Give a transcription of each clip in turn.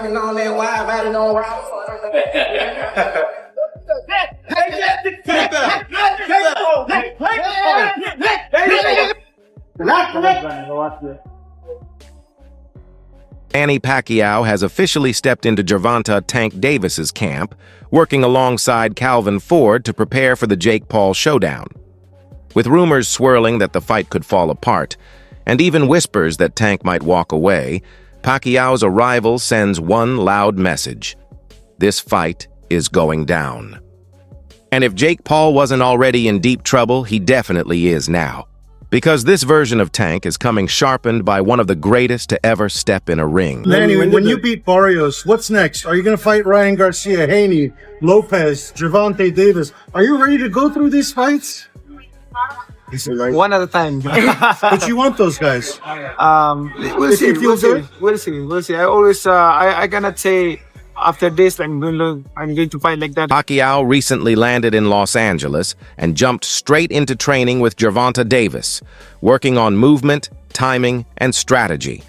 and all that wild riding on round. Manny Pacquiao has officially stepped into Gervonta Tank Davis's camp, working alongside Calvin Ford to prepare for the Jake Paul showdown. With rumors swirling that the fight could fall apart, and even whispers that Tank might walk away, Pacquiao's arrival sends one loud message: this fight is going down. And if Jake Paul wasn't already in deep trouble, he definitely is now. Because this version of Tank is coming sharpened by one of the greatest to ever step in a ring. Manny, when you beat Barrios, what's next? Are you going to fight Ryan Garcia, Haney, Lopez, Gervonta Davis? Are you ready to go through these fights? One at a time. But you want those guys. We'll see. We'll see. I always, I cannot say after this I'm going to fight like that. Pacquiao recently landed in Los Angeles and jumped straight into training with Gervonta Davis, working on movement, timing, and strategy.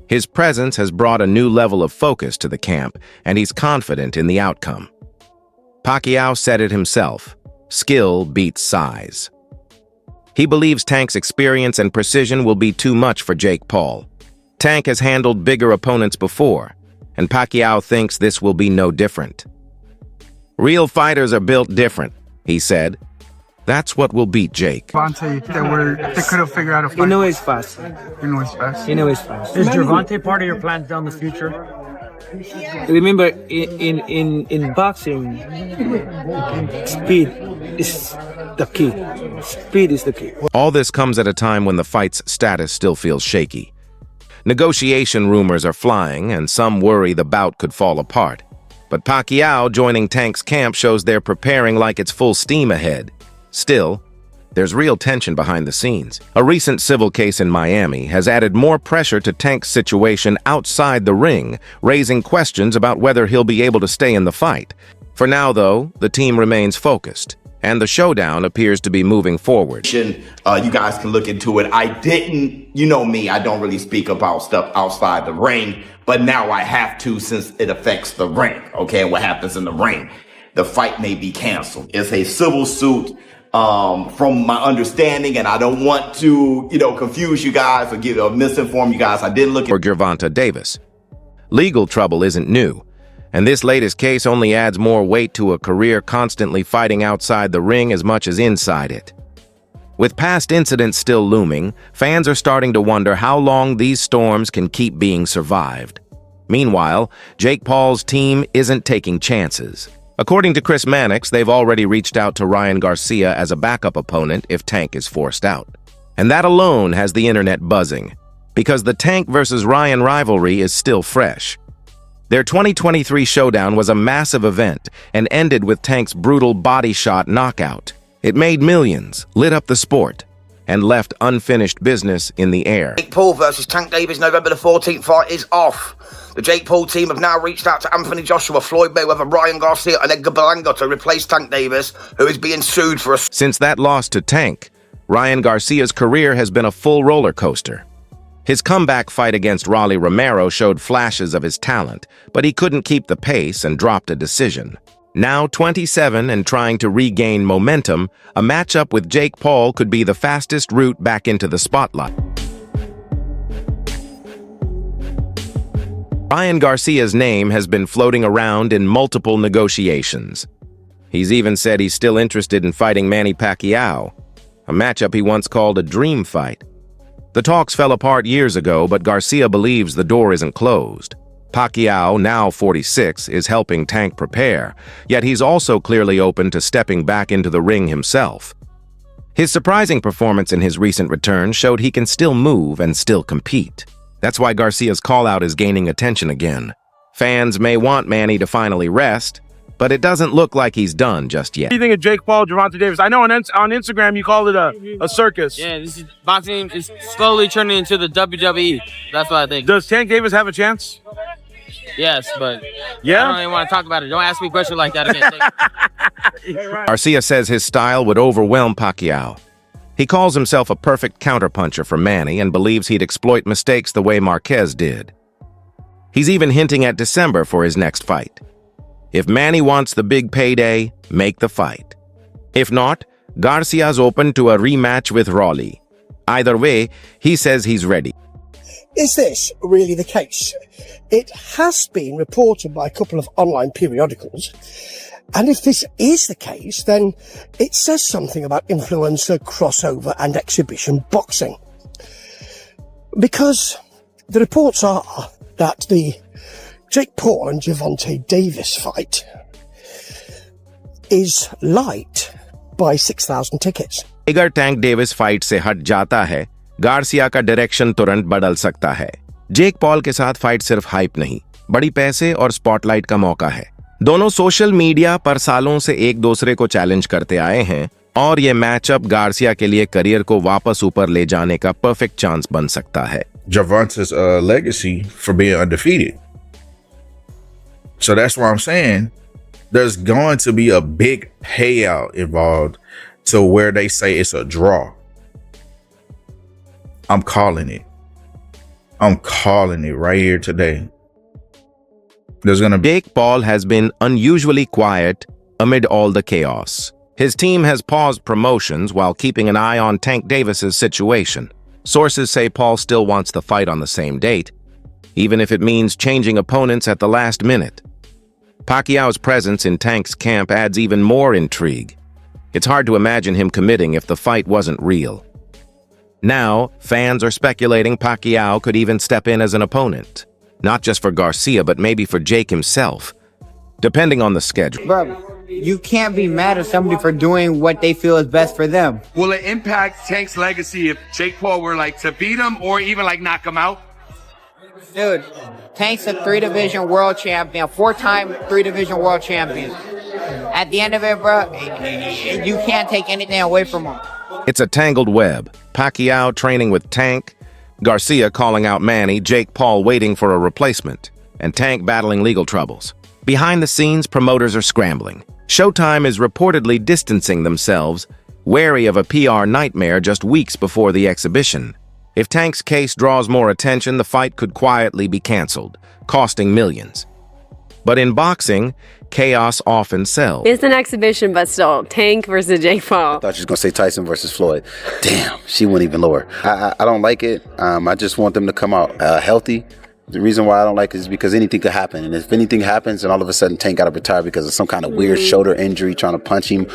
His presence has brought a new level of focus to the camp, and he's confident in the outcome. Pacquiao said it himself: skill beats size. He believes Tank's experience and precision will be too much for Jake Paul. Tank has handled bigger opponents before, and Pacquiao thinks this will be no different. Real fighters are built different, he said. That's what will beat Jake. Gervonta, they could have figured out a fight. You know he's fast. You know he's fast. Is Gervonta part of your plans down the future? Remember, in boxing, speed is the key. Speed is the key. All this comes at a time when the fight's status still feels shaky. Negotiation rumors are flying, and some worry the bout could fall apart. But Pacquiao joining Tank's camp shows they're preparing like it's full steam ahead. Still, there's real tension behind the scenes. A recent civil case in Miami has added more pressure to Tank's situation outside the ring, raising questions about whether he'll be able to stay in the fight. For now, though, the team remains focused, and the showdown appears to be moving forward. You guys can look into it. I didn't, you know me, I don't really speak about stuff outside the ring, but now I have to since it affects the ring, okay, what happens in the ring. The fight may be canceled. It's a civil suit from my understanding, and I don't want to, confuse you guys or misinform you guys. I didn't look for Gervonta Davis. Legal trouble isn't new, and this latest case only adds more weight to a career constantly fighting outside the ring as much as inside it. With past incidents still looming, fans are starting to wonder how long these storms can keep being survived. Meanwhile, Jake Paul's team isn't taking chances. According to Chris Mannix, they've already reached out to Ryan Garcia as a backup opponent if Tank is forced out. And that alone has the internet buzzing, because the Tank versus Ryan rivalry is still fresh. Their 2023 showdown was a massive event and ended with Tank's brutal body shot knockout. It made millions, lit up the sport, and left unfinished business in the air. Jake Paul versus Tank Davis November the 14th fight is off. The Jake Paul team have now reached out to Anthony Joshua, Floyd Mayweather, Ryan Garcia, and Edgar Berlanga to replace Tank Davis, who is being sued for a... Since that loss to Tank, Ryan Garcia's career has been a full roller coaster. His comeback fight against Rolly Romero showed flashes of his talent, but he couldn't keep the pace and dropped a decision. Now 27 and trying to regain momentum, a matchup with Jake Paul could be the fastest route back into the spotlight. Ryan Garcia's name has been floating around in multiple negotiations. He's even said he's still interested in fighting Manny Pacquiao, a matchup he once called a dream fight. The talks fell apart years ago, but Garcia believes the door isn't closed. Pacquiao, now 46, is helping Tank prepare, yet he's also clearly open to stepping back into the ring himself. His surprising performance in his recent return showed he can still move and still compete. That's why Garcia's call-out is gaining attention again. Fans may want Manny to finally rest, but it doesn't look like he's done just yet. What do you think of Jake Paul, Gervonta Davis? I know on Instagram you called it a circus. Yeah, this is boxing is slowly turning into the WWE. That's what I think. Does Tank Davis have a chance? Yes, but yeah? I don't even want to talk about it. Don't ask me questions like that again. Garcia says his style would overwhelm Pacquiao. He calls himself a perfect counterpuncher for Manny and believes he'd exploit mistakes the way Marquez did. He's even hinting at December for his next fight. If Manny wants the big payday, make the fight. If not, Garcia's open to a rematch with Rolly. Either way, he says he's ready. Is this really the case? It has been reported by a couple of online periodicals. And if this is the case, then it says something about influencer, crossover and exhibition boxing. Because the reports are that the Jake Paul and Gervonta Davis fight is light by 6,000 tickets. अगर tank Davis fight से हट जाता है, Garcia का direction तुरंत बदल सकता है। जेक पॉल के साथ फाइट सिर्फ हाइप नहीं, बड़ी पैसे और स्पॉटलाइट का मौका है। दोनों सोशल मीडिया पर सालों से एक दूसरे को चैलेंज करते आए हैं और ये मैचअप गार्सिया के लिए करियर को वापस ऊपर ले जाने का परफेक्ट चांस बन सकता है। Gervonta's legacy for being undefeated. So that's why I'm saying there's going to be a big payout involved to where they say it's a draw. I'm calling it. I'm calling it right here today. There's going to be... Jake Paul has been unusually quiet amid all the chaos. His team has paused promotions while keeping an eye on Tank Davis's situation. Sources say Paul still wants the fight on the same date, even if it means changing opponents at the last minute. Pacquiao's presence in Tank's camp adds even more intrigue. It's hard to imagine him committing if the fight wasn't real. Now, fans are speculating Pacquiao could even step in as an opponent, not just for Garcia, but maybe for Jake himself, depending on the schedule. Bro, you can't be mad at somebody for doing what they feel is best for them. Will it impact Tank's legacy if Jake Paul were like to beat him or even like knock him out? Dude, Tank's a 3-division world champion, 4-time 3-division world champion. At the end of it, bro, you can't take anything away from him. It's a tangled web. Pacquiao training with Tank, Garcia calling out Manny, Jake Paul waiting for a replacement, and Tank battling legal troubles. Behind the scenes, promoters are scrambling. Showtime is reportedly distancing themselves, wary of a PR nightmare just weeks before the exhibition. If Tank's case draws more attention, the fight could quietly be canceled, costing millions. But in boxing, chaos often sells. It's an exhibition, but still, Tank versus Jake Paul. I thought she was going to say Tyson versus Floyd. Damn, she went even lower. I don't like it. I just want them to come out healthy. The reason why I don't like it is because anything could happen. And if anything happens and all of a sudden Tank got to retire because of some kind of weird shoulder injury, trying to punch him,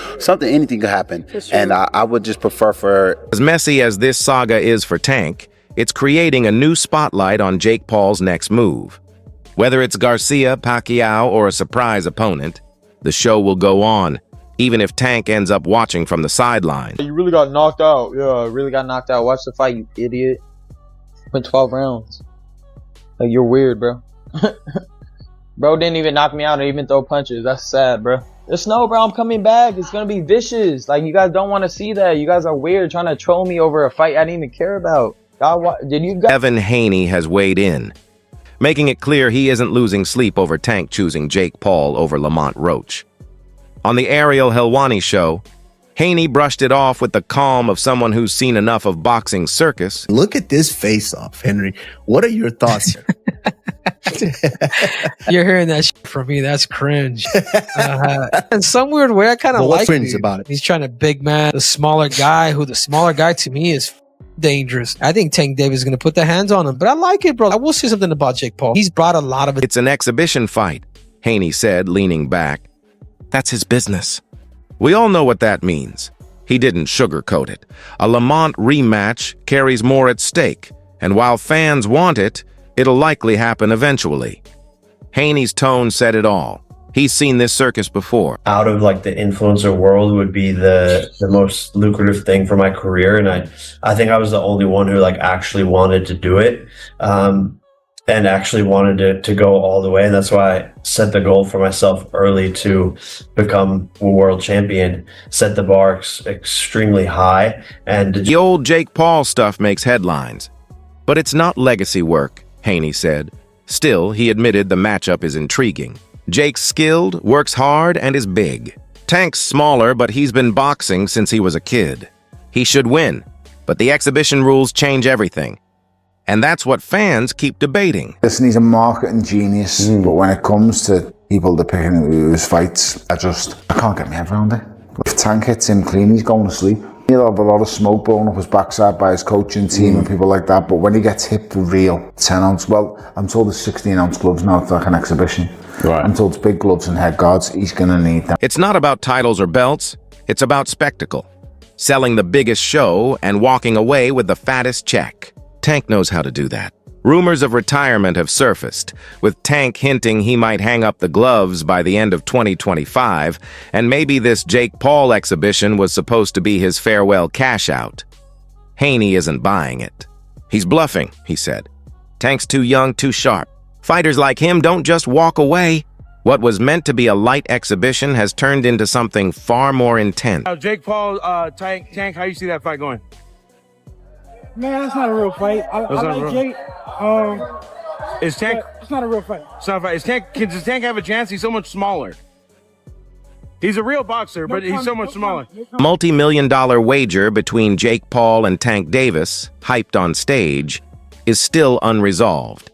anything could happen. And I would just prefer for... As messy as this saga is for Tank, it's creating a new spotlight on Jake Paul's next move. Whether it's Garcia, Pacquiao, or a surprise opponent, the show will go on, even if Tank ends up watching from the sideline. You really got knocked out. Yeah, really got knocked out. Watch the fight, you idiot. Went 12 rounds. Like, you're weird, bro. Bro didn't even knock me out or even throw punches. That's sad, bro. Just know, bro, I'm coming back. It's gonna be vicious. Like, you guys don't want to see that. You guys are weird trying to troll me over a fight I didn't even care about. Evan Haney has weighed in, making it clear he isn't losing sleep over Tank choosing Jake Paul over Lamont Roach. On the Ariel Helwani show, Haney brushed it off with the calm of someone who's seen enough of boxing circus. Look at this face-off, Henry. What are your thoughts? You're hearing that shit from me. That's cringe. In some weird way, I kind of like cringe about it. He's trying to big man the smaller guy, who the smaller guy to me is dangerous. I think Tank Davis is going to put the hands on him, but I like it, bro. I will say something about Jake Paul. He's brought a lot of it. It's an exhibition fight, Haney said, leaning back. That's his business. We all know what that means. He didn't sugarcoat it. A Lamont rematch carries more at stake, and while fans want it, it'll likely happen eventually. Haney's tone said it all. He's seen this circus before. Out of like the influencer world would be the most lucrative thing for my career. And I think I was the only one who like actually wanted to do it. And actually wanted to go all the way. And that's why I set the goal for myself early to become a world champion, set the bar extremely high. And the old Jake Paul stuff makes headlines, but it's not legacy work, Haney said. Still, he admitted the matchup is intriguing. Jake's skilled, works hard, and is big. Tank's smaller, but he's been boxing since he was a kid. He should win, but the exhibition rules change everything. And that's what fans keep debating. Listen, he's a marketing genius, but when it comes to people that picking his fights, I can't get my head around it. If Tank hits him clean, he's going to sleep. He'll have a lot of smoke blowing up his backside by his coaching team and people like that, but when he gets hit for real, 10 ounce, well, I'm told it's 16 ounce gloves now, it's like an exhibition. Right. I'm told it's big gloves and head guards, he's gonna need them. It's not about titles or belts, it's about spectacle. Selling the biggest show and walking away with the fattest check. Tank knows how to do that. Rumors of retirement have surfaced, with Tank hinting he might hang up the gloves by the end of 2025, and maybe this Jake Paul exhibition was supposed to be his farewell cash-out. Haney isn't buying it. He's bluffing, he said. Tank's too young, too sharp. Fighters like him don't just walk away. What was meant to be a light exhibition has turned into something far more intense. Jake Paul, Tank, how you see that fight going? Man, that's not a real fight. I like Jake. Is Tank? It's not a real fight. It's not a fight. Does Tank have a chance? He's so much smaller. He's a real boxer, but he's so much smaller. Multi-million-dollar wager between Jake Paul and Tank Davis, hyped on stage, is still unresolved.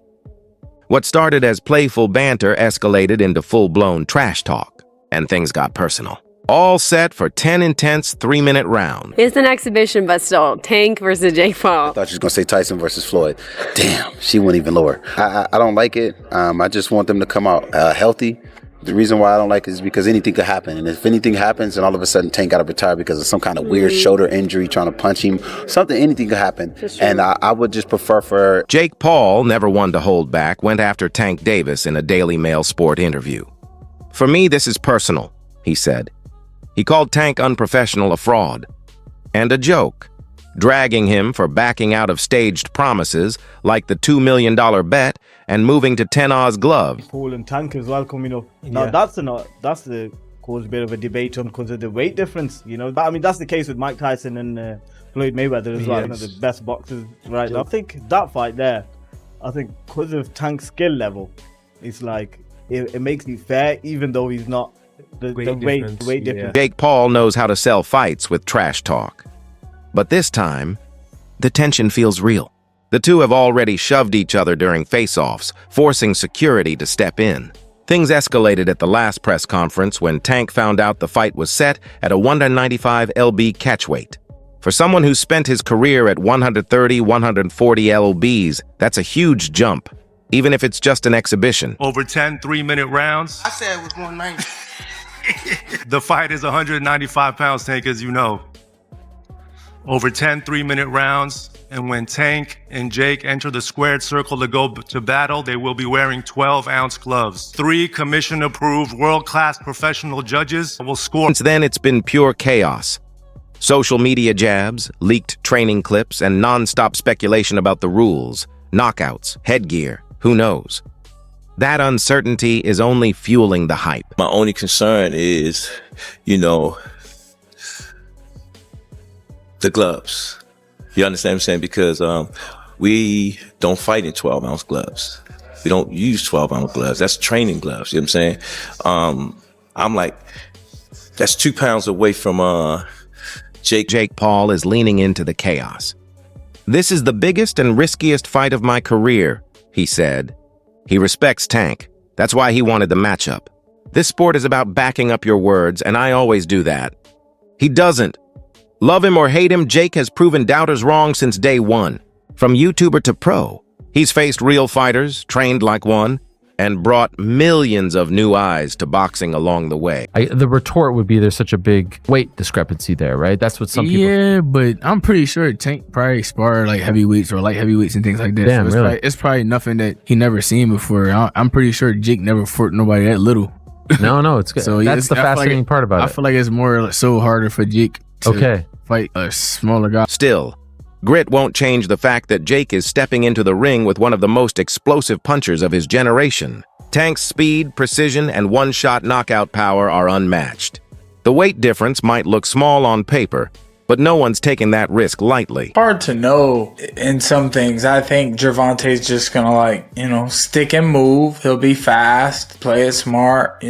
What started as playful banter escalated into full-blown trash talk, and things got personal. All set for 10 intense 3-minute rounds. It's an exhibition, but still, Tank versus Jake Paul. I thought you was going to say Tyson versus Floyd. Damn, she went even lower. I don't like it. I just want them to come out healthy. The reason why I don't like it is because anything could happen. And if anything happens and all of a sudden Tank got to retire because of some kind of weird shoulder injury, trying to punch him, anything could happen. And I would just prefer for... Jake Paul, never one to hold back, went after Tank Davis in a Daily Mail Sport interview. For me, this is personal, he said. He called Tank unprofessional a fraud and a joke, dragging him for backing out of staged promises like the $2 million bet and moving to 10 Oz gloves. Paul and Tank as well coming up. Now that's the caused a bit of a debate on because of the weight difference, you know. But I mean that's the case with Mike Tyson and Floyd Mayweather as well, one of the best boxers right now. I think that fight there, because of Tank's skill level, it's like it makes it fair even though he's not. The weight difference. Jake Paul knows how to sell fights with trash talk. But this time, the tension feels real. The two have already shoved each other during face-offs, forcing security to step in. Things escalated at the last press conference when Tank found out the fight was set at a 195 lb catchweight. For someone who spent his career at 130, 140 lbs, that's a huge jump, even if it's just an exhibition. Over 10 3-minute rounds. I said it was 190. The fight is 195 pounds, Tank, as you know. Over 10 3-minute rounds, and when Tank and Jake enter the squared circle to go to battle, they will be wearing 12-ounce gloves. 3 commission-approved, world-class professional judges will score. Since then, it's been pure chaos. Social media jabs, leaked training clips, and non-stop speculation about the rules, knockouts, headgear, who knows? That uncertainty is only fueling the hype. My only concern is, the gloves. You understand what I'm saying? Because we don't fight in 12-ounce gloves. We don't use 12-ounce gloves. That's training gloves. You know what I'm saying? I'm like, that's 2 pounds away from Jake. Jake Paul is leaning into the chaos. This is the biggest and riskiest fight of my career, he said. He respects Tank. That's why he wanted the matchup. This sport is about backing up your words, and I always do that. He doesn't. Love him or hate him, Jake has proven doubters wrong since day one. From YouTuber to pro, he's faced real fighters, trained like one, and brought millions of new eyes to boxing along the way. The retort would be there's such a big weight discrepancy there, right? That's what some people... Yeah, but I'm pretty sure Tank probably sparred like heavyweights or light heavyweights and things like that. Damn, so really? It's probably nothing that he never seen before. I'm pretty sure Jake never fought nobody that little. No, it's good. So that's the fascinating part about it. I feel like it's more so harder for Jake to fight a smaller guy. Still, grit won't change the fact that Jake is stepping into the ring with one of the most explosive punchers of his generation. Tank's speed, precision, and one-shot knockout power are unmatched. The weight difference might look small on paper, but no one's taking that risk lightly. Hard to know in some things. I think Gervonta's just gonna stick and move. He'll be fast, play it smart,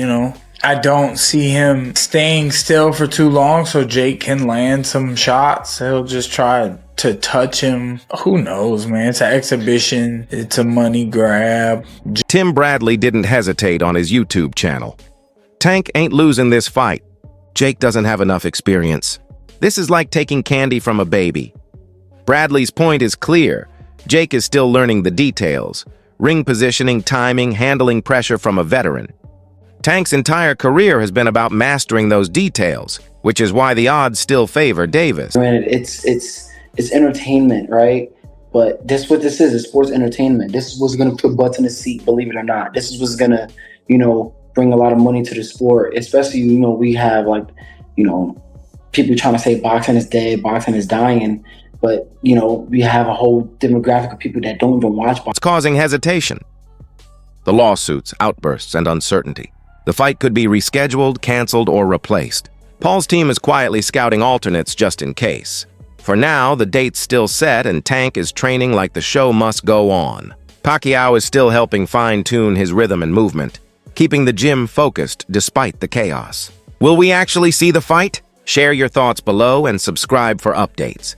I don't see him staying still for too long so Jake can land some shots. He'll just try to touch him. Who knows, man? It's an exhibition. It's a money grab. Tim Bradley didn't hesitate on his YouTube channel. Tank ain't losing this fight. Jake doesn't have enough experience. This is like taking candy from a baby. Bradley's point is clear. Jake is still learning the details. Ring positioning, timing, handling pressure from a veteran. Tank's entire career has been about mastering those details, which is why the odds still favor Davis. Granted, it's entertainment, right? But this what this is, it's sports entertainment. This is what's gonna put butts in the seat, believe it or not. This is what's gonna, bring a lot of money to the sport. Especially, we have people trying to say boxing is dead, boxing is dying. But, we have a whole demographic of people that don't even watch boxing. It's causing hesitation. The lawsuits, outbursts, and uncertainty. The fight could be rescheduled, canceled, or replaced. Paul's team is quietly scouting alternates just in case. For now, the date's still set and Tank is training like the show must go on. Pacquiao is still helping fine-tune his rhythm and movement, keeping the gym focused despite the chaos. Will we actually see the fight? Share your thoughts below and subscribe for updates.